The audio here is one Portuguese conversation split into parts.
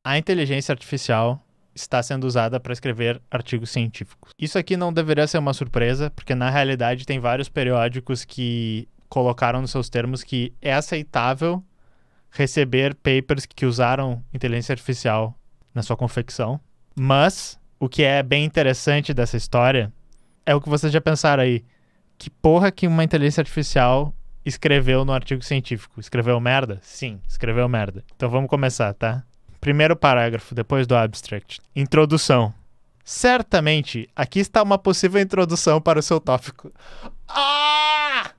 a inteligência artificial está sendo usada para escrever artigos científicos. Isso aqui não deveria ser uma surpresa, porque na realidade tem vários periódicos que colocaram nos seus termos que é aceitável receber papers que usaram inteligência artificial na sua confecção. Mas o que é bem interessante dessa história é o que vocês já pensaram aí. Que porra que uma inteligência artificial escreveu no artigo científico? Escreveu merda? Sim, escreveu merda. Então vamos começar, tá? Primeiro parágrafo, depois do abstract. Introdução. Certamente, aqui está uma possível introdução para o seu tópico. Ah!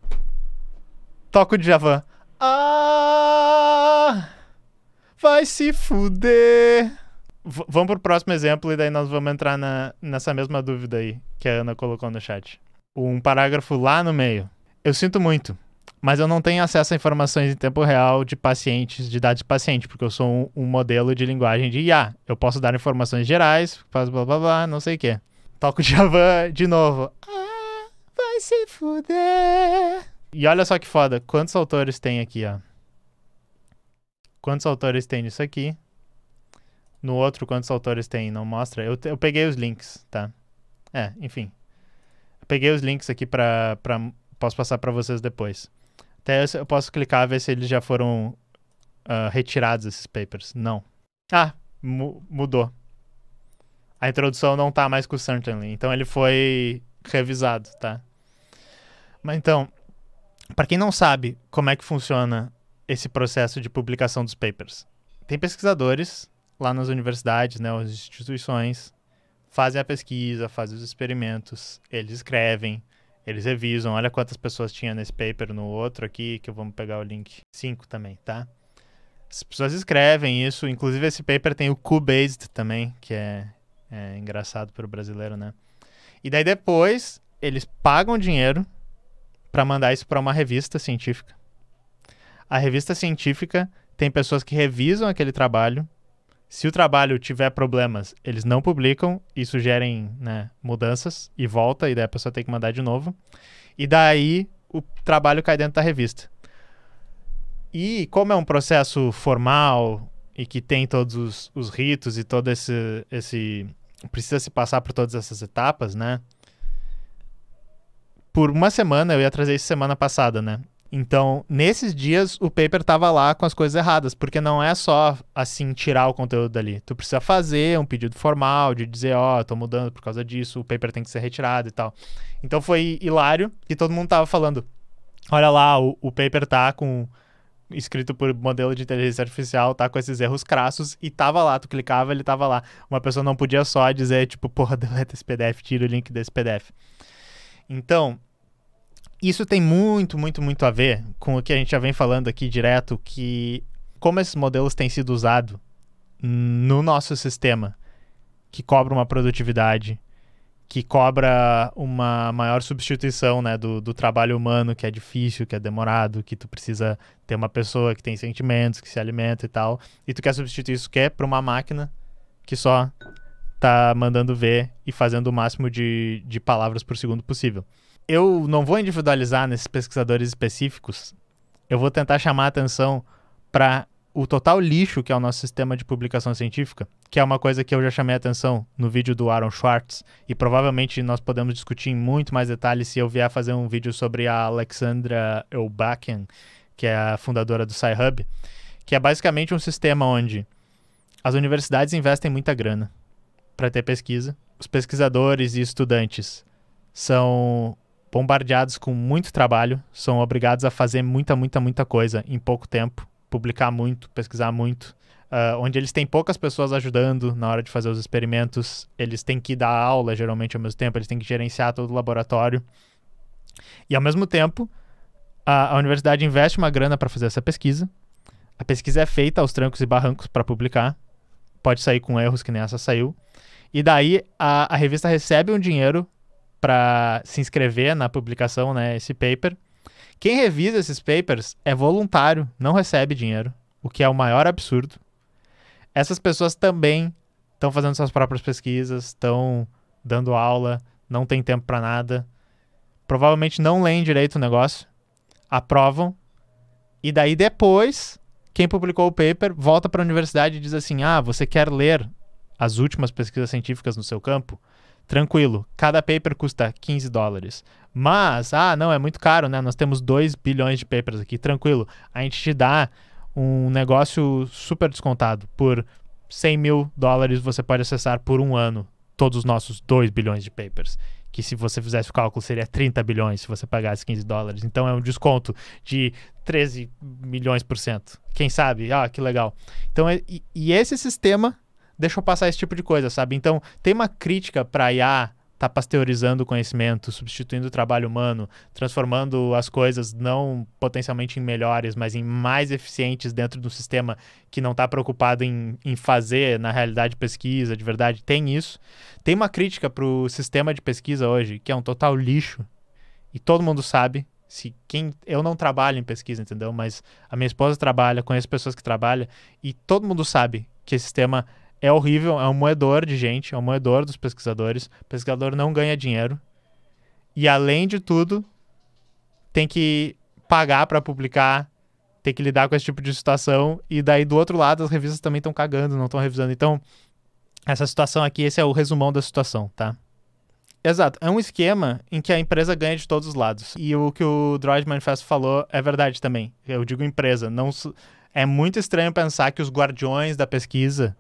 Toca o Djavan. Ah! Vai se fuder. Vamos pro próximo exemplo e daí nós vamos entrar nessa mesma dúvida aí que a Ana colocou no chat. Um parágrafo lá no meio. Eu sinto muito, mas eu não tenho acesso a informações em tempo real de pacientes, de dados de paciente, porque eu sou um modelo de linguagem de IA. Eu posso dar informações gerais, faz blá blá blá, não sei o quê. Toco o Djavan de novo. Ah, vai se fuder. E olha só que foda, quantos autores tem aqui, ó? Quantos autores tem nisso aqui? No outro, quantos autores tem? Não mostra? Eu peguei os links, tá? Enfim. Eu peguei os links aqui posso passar pra vocês depois. Até eu posso clicar e ver se eles já foram retirados, esses papers. Não. Ah, mudou. A introdução não tá mais com o Certainly. Então ele foi revisado, tá? Mas então, pra quem não sabe como é que funciona esse processo de publicação dos papers, tem pesquisadores lá nas universidades, né, as instituições, fazem a pesquisa, fazem os experimentos, eles escrevem, eles revisam, olha quantas pessoas tinha nesse paper, no outro aqui, que vamos pegar o link 5 também, tá? As pessoas escrevem isso, inclusive esse paper tem o Q-based também, que é engraçado para o brasileiro, né? E daí depois, eles pagam dinheiro para mandar isso para uma revista científica. A revista científica tem pessoas que revisam aquele trabalho. Se o trabalho tiver problemas, eles não publicam e sugerem, né, mudanças e volta, e daí a pessoa tem que mandar de novo. E daí o trabalho cai dentro da revista. E como é um processo formal e que tem todos os ritos e todo esse precisa se passar por todas essas etapas, né? Por uma semana, eu ia trazer isso semana passada, né? Então, nesses dias, o paper tava lá com as coisas erradas, porque não é só, assim, tirar o conteúdo dali. Tu precisa fazer um pedido formal de dizer, ó, tô mudando por causa disso, o paper tem que ser retirado e tal. Então foi hilário que todo mundo tava falando, olha lá, o paper tá escrito por modelo de inteligência artificial, tá com esses erros crassos, e tava lá, tu clicava, ele tava lá. Uma pessoa não podia só dizer, tipo, porra, deleta esse PDF, tira o link desse PDF. Então, isso tem muito, muito, muito a ver com o que a gente já vem falando aqui direto, que como esses modelos têm sido usados no nosso sistema, que cobra uma produtividade, que cobra uma maior substituição, né, do trabalho humano, que é difícil, que é demorado, que tu precisa ter uma pessoa que tem sentimentos, que se alimenta e tal, e tu quer substituir isso por uma máquina que só tá mandando ver e fazendo o máximo de palavras por segundo possível. Eu não vou individualizar nesses pesquisadores específicos, eu vou tentar chamar a atenção para o total lixo que é o nosso sistema de publicação científica, que é uma coisa que eu já chamei a atenção no vídeo do Aaron Swartz, e provavelmente nós podemos discutir em muito mais detalhes se eu vier fazer um vídeo sobre a Alexandra Elbakian, que é a fundadora do Sci-Hub, que é basicamente um sistema onde as universidades investem muita grana para ter pesquisa, os pesquisadores e estudantes são bombardeados com muito trabalho, são obrigados a fazer muita coisa em pouco tempo, publicar muito, pesquisar muito, onde eles têm poucas pessoas ajudando na hora de fazer os experimentos, eles têm que dar aula geralmente ao mesmo tempo, eles têm que gerenciar todo o laboratório, e ao mesmo tempo a universidade investe uma grana para fazer essa pesquisa, a pesquisa é feita aos trancos e barrancos para publicar, pode sair com erros que nem essa saiu, e daí a revista recebe um dinheiro para se inscrever na publicação, né, esse paper. Quem revisa esses papers é voluntário, não recebe dinheiro, o que é o maior absurdo. Essas pessoas também estão fazendo suas próprias pesquisas, estão dando aula, não tem tempo para nada, provavelmente não leem direito o negócio, aprovam, e daí depois quem publicou o paper volta para a universidade e diz assim, você quer ler as últimas pesquisas científicas no seu campo? Tranquilo, cada paper custa $15. Mas, não, é muito caro, né? Nós temos 2 bilhões de papers aqui, tranquilo. A gente te dá um negócio super descontado. Por $100 mil você pode acessar por um ano todos os nossos 2 bilhões de papers. Que se você fizesse o cálculo seria 30 bilhões se você pagasse $15. Então é um desconto de 13 milhões por cento. Quem sabe? Que legal. Então, e esse sistema deixou passar esse tipo de coisa, sabe? Então, tem uma crítica para a IA tá pasteurizando o conhecimento, substituindo o trabalho humano, transformando as coisas não potencialmente em melhores, mas em mais eficientes dentro do sistema que não está preocupado em fazer, na realidade, pesquisa, de verdade. Tem isso. Tem uma crítica para o sistema de pesquisa hoje, que é um total lixo, e todo mundo sabe. Eu não trabalho em pesquisa, entendeu? Mas a minha esposa trabalha, conheço pessoas que trabalham, e todo mundo sabe que esse sistema é horrível, é um moedor de gente, é um moedor dos pesquisadores. O pesquisador não ganha dinheiro. E, além de tudo, tem que pagar para publicar, tem que lidar com esse tipo de situação. E daí, do outro lado, as revistas também estão cagando, não estão revisando. Então, essa situação aqui, esse é o resumão da situação, tá? Exato. É um esquema em que a empresa ganha de todos os lados. E o que o Droid Manifesto falou é verdade também. Eu digo empresa. É muito estranho pensar que os guardiões da pesquisa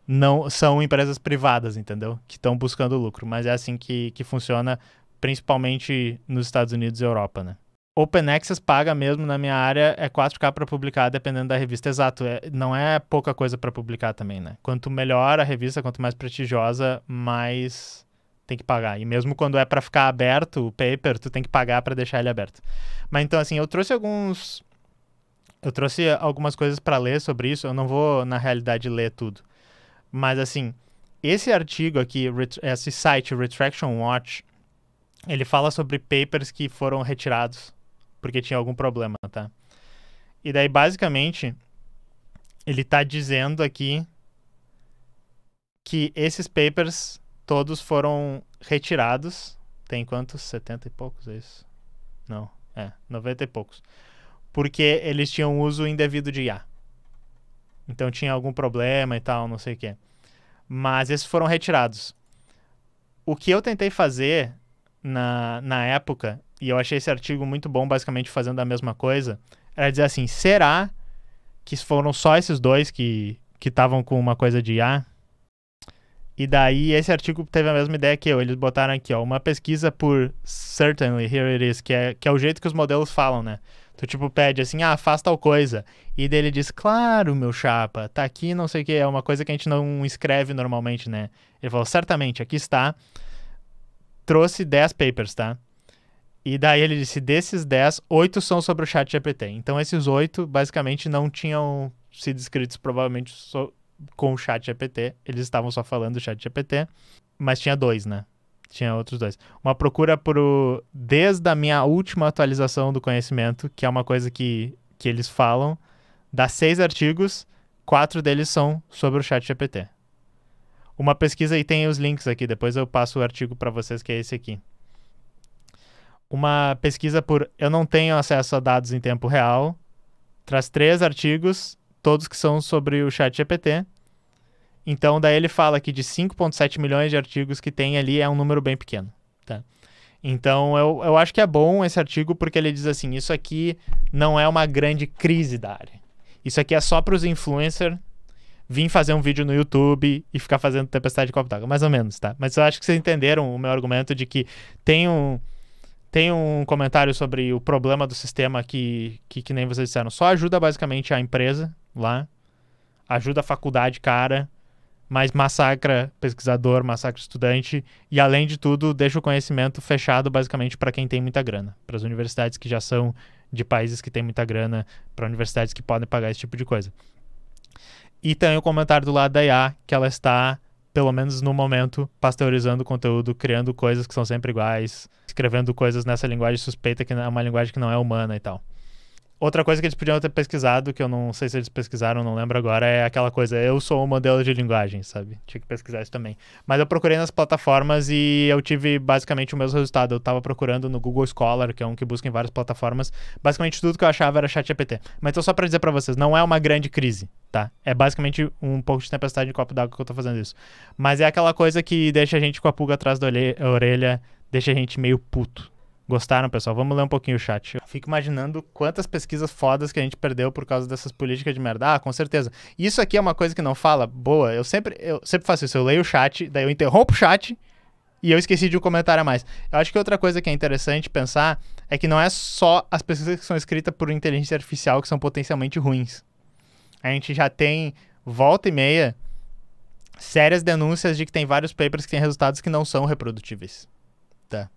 não são empresas privadas, entendeu? Que estão buscando lucro, mas é assim que funciona, principalmente nos Estados Unidos e Europa, né? Open Access paga mesmo na minha área, é 4K para publicar, dependendo da revista. Exato, não é pouca coisa para publicar também, né? Quanto melhor a revista, quanto mais prestigiosa, mais tem que pagar. E mesmo quando é para ficar aberto o paper, tu tem que pagar para deixar ele aberto. Mas então, assim, eu trouxe algumas coisas para ler sobre isso. Eu não vou, na realidade, ler tudo. Mas, assim, esse artigo aqui, esse site, Retraction Watch, ele fala sobre papers que foram retirados porque tinha algum problema, tá? E daí, basicamente, ele tá dizendo aqui que esses papers todos foram retirados. Tem quantos? 70 e poucos, é isso? Não, 90 e poucos. Porque eles tinham uso indevido de IA. Então tinha algum problema e tal, não sei o quê. Mas esses foram retirados. O que eu tentei fazer na época, e eu achei esse artigo muito bom, basicamente fazendo a mesma coisa, era dizer assim, será que foram só esses dois que estavam com uma coisa de IA? E daí esse artigo teve a mesma ideia que eu. Eles botaram aqui, uma pesquisa por certainly, here it is, que é o jeito que os modelos falam, né? Tu, tipo, pede assim, faz tal coisa. E daí ele diz, claro, meu chapa, tá aqui, não sei o que, é uma coisa que a gente não escreve normalmente, né? Ele falou, certamente, aqui está. Trouxe 10 papers, tá? E daí ele disse, desses 10, 8 são sobre o ChatGPT. Então esses 8, basicamente, não tinham sido escritos, provavelmente, com o ChatGPT. Eles estavam só falando do ChatGPT. Mas tinha 2, né? Tinha outros 2. Uma procura desde a minha última atualização do conhecimento, que é uma coisa que eles falam, dá 6 artigos, 4 deles são sobre o ChatGPT. Uma pesquisa, e tem os links aqui, depois eu passo o artigo para vocês, que é esse aqui. Uma pesquisa eu não tenho acesso a dados em tempo real, traz 3 artigos, todos que são sobre o ChatGPT. Então, daí ele fala que de 5,7 milhões de artigos que tem ali é um número bem pequeno, tá? Então, eu acho que é bom esse artigo porque ele diz assim, isso aqui não é uma grande crise da área. Isso aqui é só para os influencers vir fazer um vídeo no YouTube e ficar fazendo tempestade de copo d'água, mais ou menos, tá? Mas eu acho que vocês entenderam o meu argumento de que tem um comentário sobre o problema do sistema que nem vocês disseram, só ajuda basicamente a empresa lá, ajuda a faculdade cara, mas massacra pesquisador, massacra estudante e, além de tudo, deixa o conhecimento fechado basicamente para quem tem muita grana, para as universidades que já são de países que têm muita grana, para universidades que podem pagar esse tipo de coisa. E tem o comentário do lado da IA, que ela está, pelo menos no momento, pasteurizando o conteúdo, criando coisas que são sempre iguais, escrevendo coisas nessa linguagem suspeita, que é uma linguagem que não é humana e tal. Outra coisa que eles podiam ter pesquisado, que eu não sei se eles pesquisaram, não lembro agora, é aquela coisa, eu sou um modelo de linguagem, sabe? Tinha que pesquisar isso também. Mas eu procurei nas plataformas e eu tive basicamente o mesmo resultado. Eu tava procurando no Google Scholar, que é um que busca em várias plataformas. Basicamente tudo que eu achava era ChatGPT. Mas então só pra dizer pra vocês, não é uma grande crise, tá? É basicamente um pouco de tempestade de copo d'água que eu tô fazendo isso. Mas é aquela coisa que deixa a gente com a pulga atrás da orelha, deixa a gente meio puto. Gostaram, pessoal? Vamos ler um pouquinho o chat. Eu fico imaginando quantas pesquisas fodas que a gente perdeu por causa dessas políticas de merda. Ah, com certeza. Isso aqui é uma coisa que não fala. Boa, eu sempre faço isso. Eu leio o chat, daí eu interrompo o chat e eu esqueci de um comentário a mais. Eu acho que outra coisa que é interessante pensar é que não é só as pesquisas que são escritas por inteligência artificial que são potencialmente ruins. A gente já tem, volta e meia, sérias denúncias de que tem vários papers que têm resultados que não são reprodutíveis. Tá?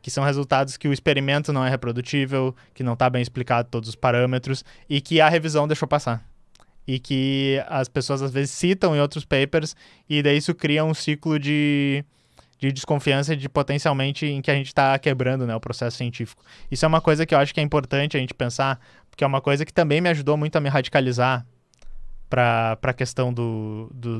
Que são resultados que o experimento não é reprodutível, que não está bem explicado todos os parâmetros e que a revisão deixou passar. E que as pessoas às vezes citam em outros papers e daí isso cria um ciclo de desconfiança de potencialmente em que a gente está quebrando, né, o processo científico. Isso é uma coisa que eu acho que é importante a gente pensar, porque é uma coisa que também me ajudou muito a me radicalizar para a questão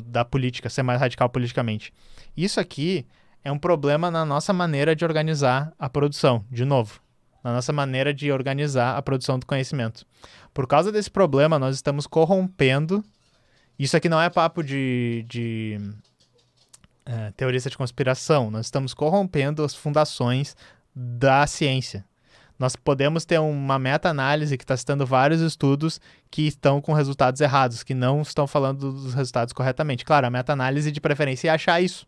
da política, ser mais radical politicamente. Isso aqui é um problema na nossa maneira de organizar a produção, de novo, na nossa maneira de organizar a produção do conhecimento. Por causa desse problema, nós estamos corrompendo, isso aqui não é papo de teorista de conspiração, nós estamos corrompendo as fundações da ciência. Nós podemos ter uma meta-análise que está citando vários estudos que estão com resultados errados, que não estão falando dos resultados corretamente. Claro, a meta-análise de preferência é achar isso.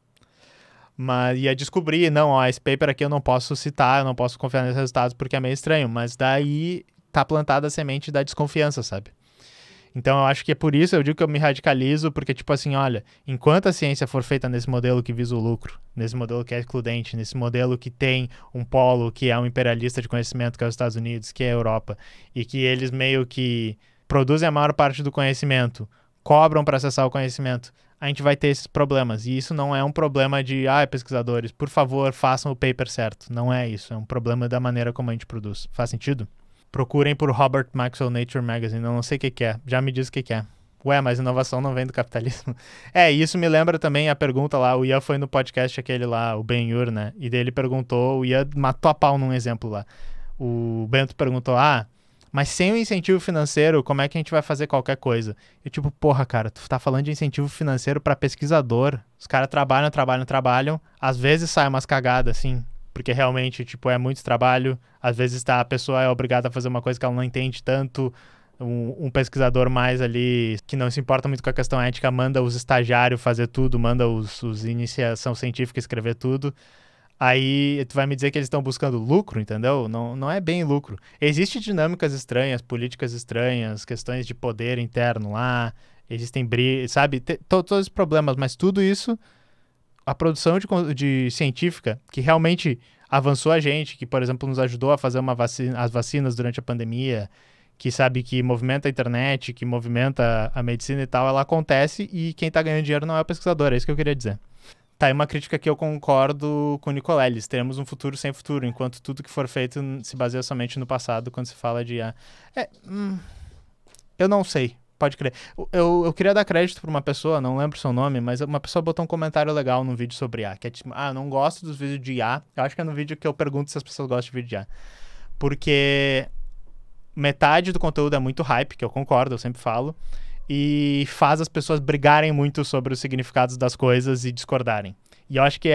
Mas ia descobrir, não, ó, esse paper aqui eu não posso citar, eu não posso confiar nesses resultados porque é meio estranho, mas daí tá plantada a semente da desconfiança, sabe? Então eu acho que é por isso eu digo que eu me radicalizo, porque tipo assim, olha, enquanto a ciência for feita nesse modelo que visa o lucro, nesse modelo que é excludente, nesse modelo que tem um polo que é um imperialista de conhecimento, que é os Estados Unidos, que é a Europa, e que eles meio que produzem a maior parte do conhecimento, cobram para acessar o conhecimento, a gente vai ter esses problemas. E isso não é um problema de, pesquisadores, por favor, façam o paper certo. Não é isso. É um problema da maneira como a gente produz. Faz sentido? Procurem por Robert Maxwell Nature Magazine. Eu não sei o que é. Já me diz o que é. Ué, mas inovação não vem do capitalismo. Isso me lembra também a pergunta lá. O Ian foi no podcast aquele lá, o Ben-Hur, né? E daí ele perguntou, o Ian matou a pau num exemplo lá. O Bento perguntou, mas sem o incentivo financeiro, como é que a gente vai fazer qualquer coisa? Eu tipo, porra, cara, tu tá falando de incentivo financeiro pra pesquisador. Os caras trabalham. Às vezes sai umas cagadas, assim, porque realmente, tipo, é muito trabalho. Às vezes a pessoa é obrigada a fazer uma coisa que ela não entende tanto. Um pesquisador mais ali, que não se importa muito com a questão ética, manda os estagiários fazer tudo, manda os iniciação científica escrever tudo. Aí tu vai me dizer que eles estão buscando lucro, entendeu? Não, não é bem lucro. Existem dinâmicas estranhas, políticas estranhas, questões de poder interno lá, existem brigas, sabe? Todos os problemas, mas tudo isso, a produção de científica, que realmente avançou a gente, que, por exemplo, nos ajudou a fazer as vacinas durante a pandemia, que sabe que movimenta a internet, que movimenta a medicina e tal, ela acontece e quem tá ganhando dinheiro não é o pesquisador, é isso que eu queria dizer. Tá, e uma crítica que eu concordo com o Nicoleles. Teremos um futuro sem futuro, enquanto tudo que for feito se baseia somente no passado quando se fala de IA. Eu não sei, pode crer. Eu queria dar crédito pra uma pessoa, não lembro seu nome, mas uma pessoa botou um comentário legal num vídeo sobre IA, que é tipo, eu não gosto dos vídeos de IA. Eu acho que é no vídeo que eu pergunto se as pessoas gostam de vídeo de IA. Porque metade do conteúdo é muito hype, que eu concordo, eu sempre falo, e faz as pessoas brigarem muito sobre os significados das coisas e discordarem. E eu acho que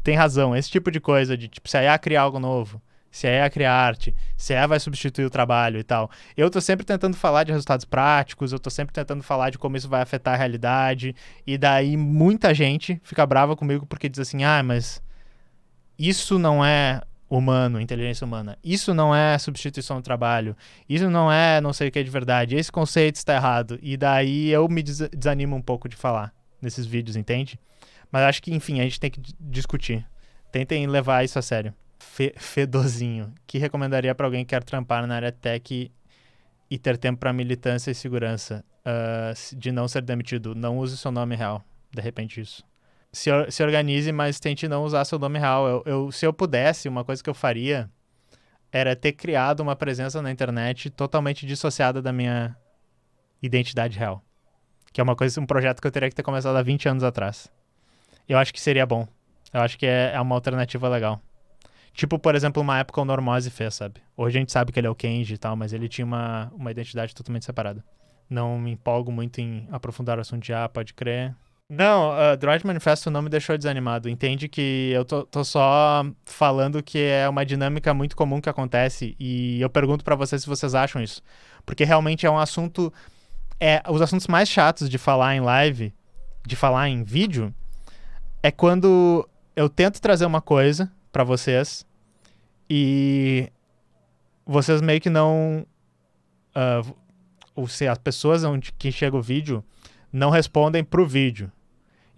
tem razão, esse tipo de coisa de, tipo, se a IA criar algo novo, se a IA criar arte, se a IA vai substituir o trabalho e tal. Eu tô sempre tentando falar de resultados práticos, eu tô sempre tentando falar de como isso vai afetar a realidade, e daí muita gente fica brava comigo porque diz assim, mas isso não é humano, inteligência humana. Isso não é substituição do trabalho. Isso não é não sei o que de verdade. Esse conceito está errado. E daí eu me desanimo um pouco de falar nesses vídeos, entende? Mas acho que, enfim, a gente tem que discutir. Tentem levar isso a sério. Fedozinho. Que recomendaria para alguém que quer trampar na área tech e ter tempo para militância e segurança? De não ser demitido. Não use seu nome real. De repente isso. Se organize, mas tente não usar seu nome real. Se eu pudesse, uma coisa que eu faria era ter criado uma presença na internet totalmente dissociada da minha identidade real. Que é um projeto que eu teria que ter começado há 20 anos atrás. Eu acho que seria bom. Eu acho que é uma alternativa legal. Tipo, por exemplo, uma época o Normose fez, sabe? Hoje a gente sabe que ele é o Kenji e tal, mas ele tinha uma identidade totalmente separada. Não me empolgo muito em aprofundar o assunto de pode crer. Não, Droid Manifesto não me deixou desanimado. Entende que eu tô só falando que é uma dinâmica muito comum que acontece e eu pergunto pra vocês se vocês acham isso. Porque realmente é um assunto... os assuntos mais chatos de falar em live, de falar em vídeo, é quando eu tento trazer uma coisa pra vocês e vocês meio que não... ou seja, as pessoas onde que chega o vídeo não respondem pro vídeo.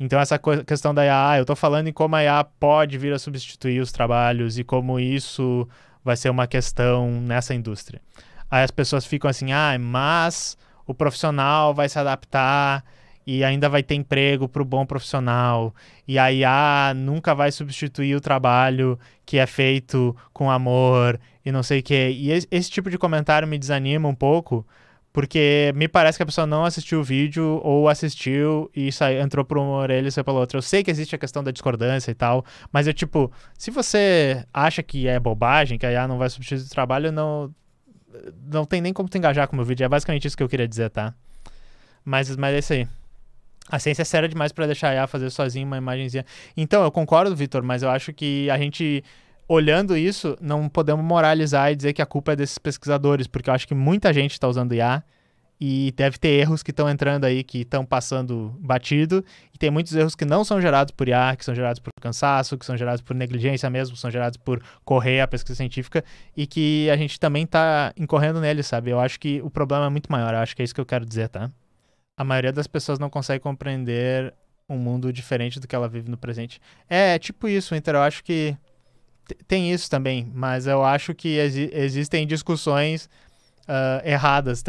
Então essa questão da IA, eu tô falando em como a IA pode vir a substituir os trabalhos e como isso vai ser uma questão nessa indústria. Aí as pessoas ficam assim, mas o profissional vai se adaptar e ainda vai ter emprego pro bom profissional. E a IA nunca vai substituir o trabalho que é feito com amor e não sei o quê. E esse tipo de comentário me desanima um pouco, porque me parece que a pessoa não assistiu o vídeo ou assistiu e entrou por uma orelha e saiu pela outra. Eu sei que existe a questão da discordância e tal, mas se você acha que é bobagem, que a IA não vai substituir o trabalho, não tem nem como tu engajar com o meu vídeo. É basicamente isso que eu queria dizer, tá? Mas é isso aí. A ciência é séria demais pra deixar a IA fazer sozinho uma imagenzinha. Então, eu concordo, Vitor, mas eu acho que a gente... Olhando isso, não podemos moralizar e dizer que a culpa é desses pesquisadores, porque eu acho que muita gente está usando IA e deve ter erros que estão entrando aí, que estão passando batido, e tem muitos erros que não são gerados por IA, que são gerados por cansaço, que são gerados por negligência mesmo, são gerados por correr a pesquisa científica, e que a gente também está incorrendo neles, sabe? Eu acho que o problema é muito maior, eu acho que é isso que eu quero dizer, tá? A maioria das pessoas não consegue compreender um mundo diferente do que ela vive no presente. É tipo isso, Inter, eu acho que tem isso também, mas eu acho que existem discussões erradas.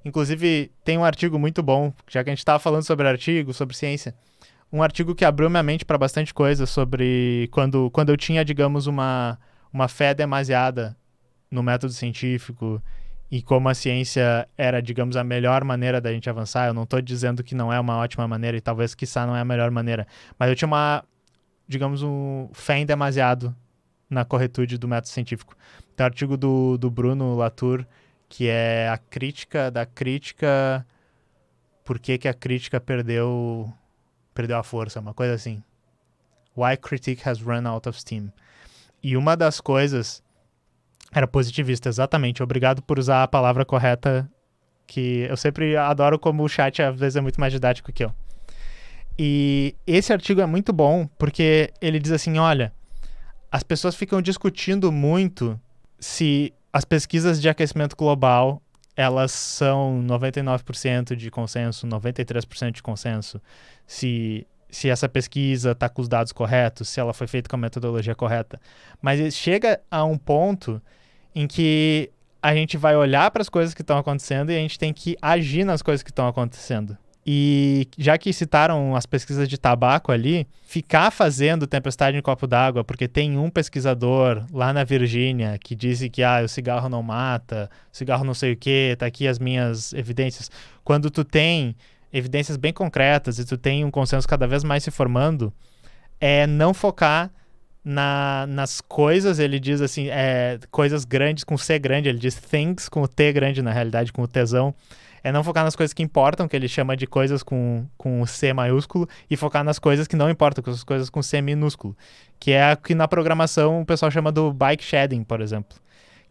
Inclusive, tem um artigo muito bom, já que a gente estava falando sobre artigo, sobre ciência, um artigo que abriu minha mente para bastante coisa sobre quando eu tinha, digamos, uma fé demasiada no método científico e como a ciência era, digamos, a melhor maneira da gente avançar. Eu não estou dizendo que não é uma ótima maneira e talvez, quiçá, não é a melhor maneira, mas eu tinha digamos, fé em demasiado na corretude do método científico. Tem um artigo do Bruno Latour, que é a crítica da crítica, por que a crítica perdeu a força, uma coisa assim. Why critique has run out of steam. E uma das coisas era positivista, exatamente. Obrigado por usar a palavra correta, que eu sempre adoro como o chat às vezes é muito mais didático que eu. E esse artigo é muito bom, porque ele diz assim, olha, as pessoas ficam discutindo muito se as pesquisas de aquecimento global, elas são 99% de consenso, 93% de consenso, se essa pesquisa está com os dados corretos, se ela foi feita com a metodologia correta. Mas chega a um ponto em que a gente vai olhar para as coisas que estão acontecendo e a gente tem que agir nas coisas que estão acontecendo. E já que citaram as pesquisas de tabaco ali, ficar fazendo tempestade em copo d'água, porque tem um pesquisador lá na Virgínia que disse que o cigarro não mata, o cigarro não sei o que, tá aqui as minhas evidências. Quando tu tem evidências bem concretas e tu tem um consenso cada vez mais se formando, é não focar nas coisas, ele diz assim, coisas grandes com C grande, ele diz things com o T grande, na realidade, com o Tzão. É não focar nas coisas que importam, que ele chama de coisas com C maiúsculo, e focar nas coisas que não importam, que são as coisas com C minúsculo. Que é o que na programação o pessoal chama do bike shedding, por exemplo.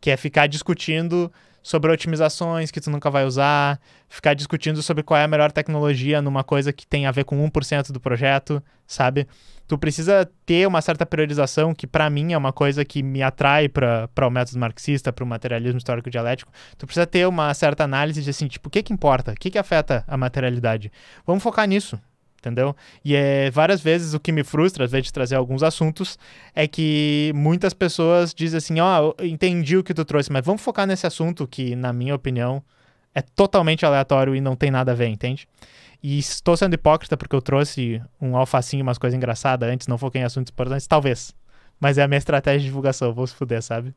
Que é ficar discutindo sobre otimizações que tu nunca vai usar, ficar discutindo sobre qual é a melhor tecnologia numa coisa que tem a ver com 1% do projeto, sabe? Tu precisa ter uma certa priorização, que para mim é uma coisa que me atrai para o método marxista, para o materialismo histórico dialético. Tu precisa ter uma certa análise de assim, tipo, o que importa? O que afeta a materialidade? Vamos focar nisso, entendeu? E várias vezes o que me frustra, às vezes de trazer alguns assuntos, é que muitas pessoas dizem assim, eu entendi o que tu trouxe, mas vamos focar nesse assunto que, na minha opinião, é totalmente aleatório e não tem nada a ver, entende? E estou sendo hipócrita porque eu trouxe um alfacinho, umas coisas engraçadas antes, não foquei em assuntos importantes, talvez. Mas é a minha estratégia de divulgação, vou se fuder, sabe?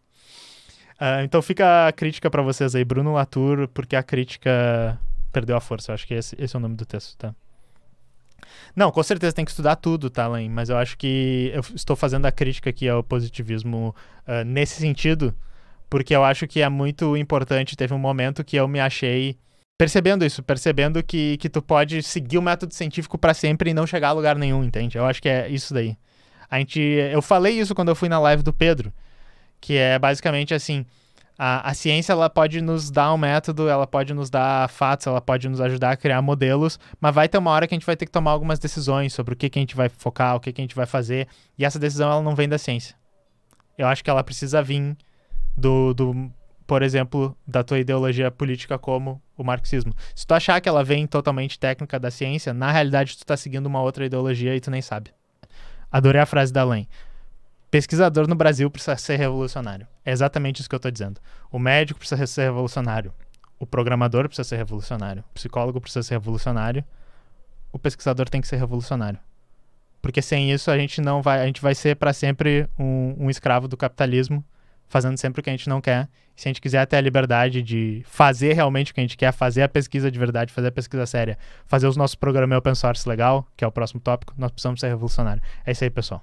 Então fica a crítica pra vocês aí, Bruno Latour, porque a crítica perdeu a força. Eu acho que esse é o nome do texto, tá? Não, com certeza tem que estudar tudo, tá, Len? Mas eu acho que eu estou fazendo a crítica aqui ao positivismo nesse sentido, porque eu acho que é muito importante. Teve um momento que eu me achei percebendo isso, percebendo que tu pode seguir o método científico pra sempre e não chegar a lugar nenhum, entende? Eu acho que é isso daí. Eu falei isso quando eu fui na live do Pedro, que é basicamente assim, a ciência ela pode nos dar um método, ela pode nos dar fatos, ela pode nos ajudar a criar modelos, mas vai ter uma hora que a gente vai ter que tomar algumas decisões sobre o que a gente vai focar, o que a gente vai fazer, e essa decisão ela não vem da ciência. Eu acho que ela precisa vir por exemplo, da tua ideologia política como o marxismo. Se tu achar que ela vem totalmente técnica da ciência, na realidade tu tá seguindo uma outra ideologia e tu nem sabe. Adorei a frase da Len. Pesquisador no Brasil precisa ser revolucionário. É exatamente isso que eu tô dizendo. O médico precisa ser revolucionário. O programador precisa ser revolucionário. O psicólogo precisa ser revolucionário. O pesquisador tem que ser revolucionário. Porque sem isso a gente vai ser para sempre um escravo do capitalismo, fazendo sempre o que a gente não quer. E se a gente quiser ter a liberdade de fazer realmente o que a gente quer, fazer a pesquisa de verdade, fazer a pesquisa séria, fazer os nossos programas open source legal, que é o próximo tópico, nós precisamos ser revolucionários. É isso aí, pessoal.